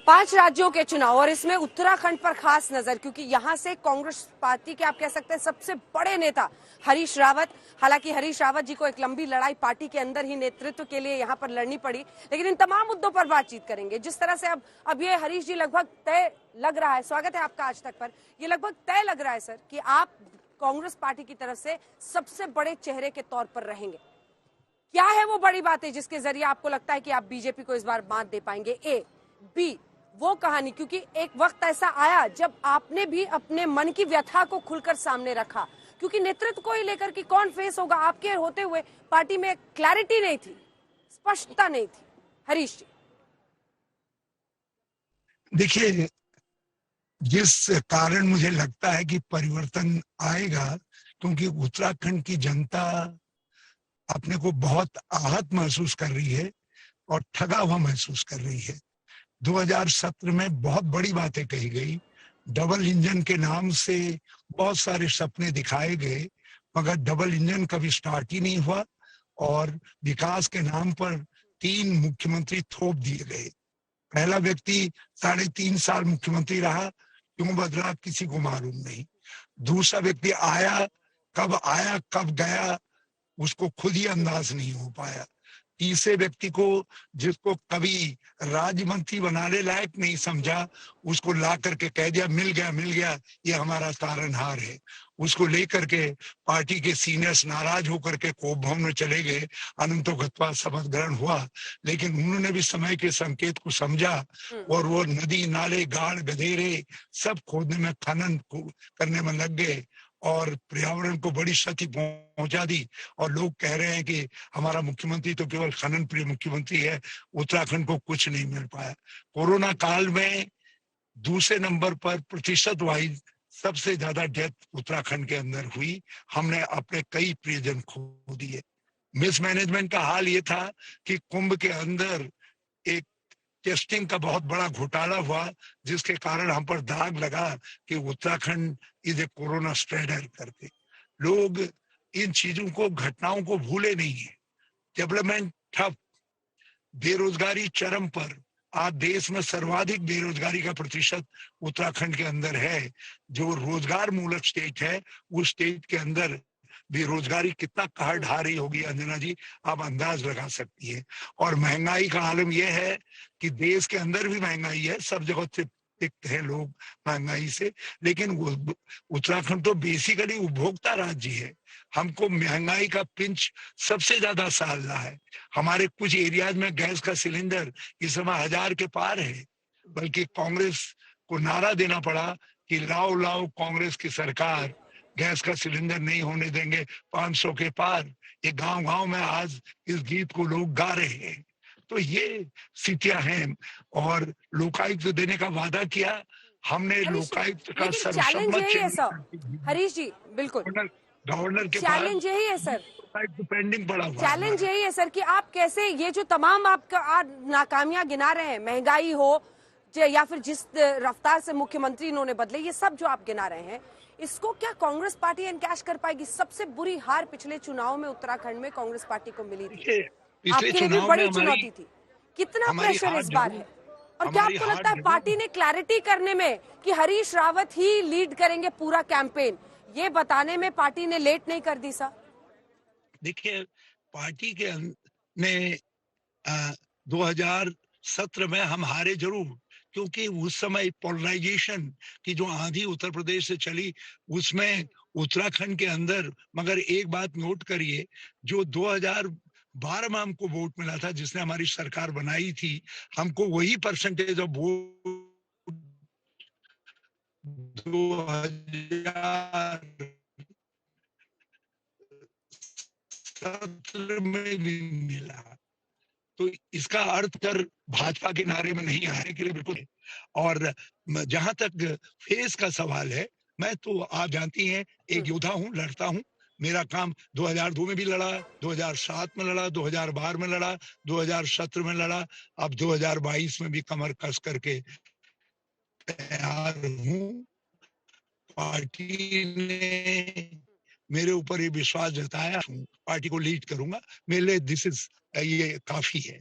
5 राज्यों के चुनाव और इसमें उत्तराखंड पर खास नजर, क्योंकि यहां से कांग्रेस पार्टी के आप कह सकते हैं सबसे बड़े नेता हरीश रावत। हालांकि हरीश रावत जी को एक लंबी लड़ाई पार्टी के अंदर ही नेतृत्व के लिए यहां पर लड़नी पड़ी, लेकिन इन तमाम मुद्दों पर बातचीत करेंगे। जिस तरह से अब ये हरीश जी लगभग तय लग रहा है, स्वागत है आपका आज तक पर, ये लगभग तय लग रहा है सर कि आप कांग्रेस पार्टी की तरफ से सबसे बड़े चेहरे के तौर पर रहेंगे। क्या है वो बड़ी बातें जिसके जरिए आपको लगता है कि आप बीजेपी को इस बार मात दे पाएंगे? ए, बी, वो कहानी, क्योंकि एक वक्त ऐसा आया जब आपने भी अपने मन की व्यथा को खुलकर सामने रखा, क्योंकि नेतृत्व को ही लेकर कि कौन फेस होगा आपके होते हुए पार्टी में क्लैरिटी नहीं थी, स्पष्टता नहीं थी। हरीश जी, देखिए, जिस कारण मुझे लगता है कि परिवर्तन आएगा, क्योंकि उत्तराखंड की जनता अपने को बहुत आहत महसूस कर रही है और ठगा हुआ महसूस कर रही है। 2017 में बहुत बड़ी बातें कही गई, डबल इंजन के नाम से बहुत सारे सपने दिखाए गए, मगर डबल इंजन कभी स्टार्ट ही नहीं हुआ और विकास के नाम पर 3 मुख्यमंत्री थोप दिए गए। पहला व्यक्ति 3.5 साल मुख्यमंत्री रहा, क्यों बदला किसी को मालूम नहीं। दूसरा व्यक्ति आया कब गया उसको खुद ही अंदाज नहीं हो पाया। तीसरे व्यक्ति को, जिसको कभी राज्य मंत्री बनाने लायक नहीं समझा, उसको ला करके कह दिया मिल गया ये हमारा तारनहार है। उसको लेकर के पार्टी के सीनियर्स नाराज होकर के कोप भवन में चले गए। अनंतो गत्वा शपथ ग्रहण हुआ, लेकिन उन्होंने भी समय के संकेत को समझा और वो नदी नाले गाड़ गधेरे सब खोदने में, खनन करने में लग गए और पर्यावरण को बड़ी क्षति पहुंचा दी। और लोग कह रहे हैं कि हमारा मुख्यमंत्री तो केवल खनन प्रिय मुख्यमंत्री है, उत्तराखंड को कुछ नहीं मिल पाया। कोरोना काल में दूसरे नंबर पर प्रतिशत वाइज सबसे ज्यादा डेथ उत्तराखंड के अंदर हुई। हमने अपने कई प्रियजन खो दिए। मिसमैनेजमेंट का हाल ये था कि कुंभ के अंदर एक टेस्टिंग का बहुत बड़ा घोटाला हुआ, जिसके कारण हम पर दाग लगा कि Uttarakhand is a corona spreader करके। लोग इन चीजों को, घटनाओं को भूले नहीं है। डेवलपमेंट ठप, बेरोजगारी चरम पर। आज देश में सर्वाधिक बेरोजगारी का प्रतिशत उत्तराखंड के अंदर है। जो रोजगार मूलक स्टेट है, उस स्टेट के अंदर बेरोजगारी कितना कहर ढा रही होगी, अंजना जी आप अंदाज लगा सकती है। और महंगाई का आलम यह है कि देश के अंदर भी महंगाई है, सब जगह से पिकत है लोग महंगाई से, लेकिन उत्तराखंड तो बेसिकली उपभोक्ता राज्य है। हमको महंगाई का पिंच सबसे ज्यादा सह रहा है। हमारे कुछ एरियाज में गैस का सिलेंडर इस समय 1000 के पार है, बल्कि कांग्रेस को नारा देना पड़ा कि लाओ लाओ कांग्रेस की सरकार, गैस का सिलेंडर नहीं होने देंगे 500 के पार। ये गांव गांव में आज इस गीत को लोग गा रहे हैं। तो ये स्थितियां हैं और लोकायुक्त देने का वादा किया हमने। लोकायुक्त का चैलेंज यही है सर, हरीश जी, बिल्कुल गवर्नर के पास चैलेंज यही है सर, पेंडिंग पड़ा हुआ। चैलेंज यही है सर कि आप कैसे ये जो तमाम आपका नाकामियां गिना रहे हैं, महंगाई हो या फिर जिस रफ्तार से मुख्यमंत्री इन्होंने बदले, ये सब जो आप गिना रहे हैं, इसको क्या कांग्रेस पार्टी एनकैश कर पाएगी? सबसे बुरी हार पिछले चुनाव में उत्तराखंड में कांग्रेस पार्टी को मिली थी, पिछले आपके लिए भी बड़ी चुनौती थी। कितना प्रेशर इस बार है? और क्या आपको लगता है पार्टी ने क्लैरिटी करने में कि हरीश रावत ही लीड करेंगे पूरा कैंपेन, ये बताने में पार्टी ने लेट नहीं कर दी सर? देखिए, पार्टी के ने 2017 में हम हारे जरूर, क्योंकि उस समय पोलराइजेशन की जो आंधी उत्तर प्रदेश से चली, उसमें उत्तराखंड के अंदर, मगर एक बात नोट करिए, जो 2012 में हमको वोट मिला था, जिसने हमारी सरकार बनाई थी, हमको वही परसेंटेज ऑफ वोट 2017 में भी मिला। तो इसका अर्थ कर भाजपा के नारे में नहीं आने के लिए बिल्कुल। और जहां तक फेस का सवाल है, मैं तो आप जानती हैं एक योद्धा हूं, लड़ता हूं। मेरा काम 2002 में भी लड़ा, 2007 में लड़ा, 2012 में लड़ा, 2017 में लड़ा, अब 2022 में भी कमर कस करके तैयार हूं। पार्टी ने मेरे ऊपर ये विश्वास जताया, पार्टी को लीड करूंगा। मेरे लिए दिस इज ये काफी है।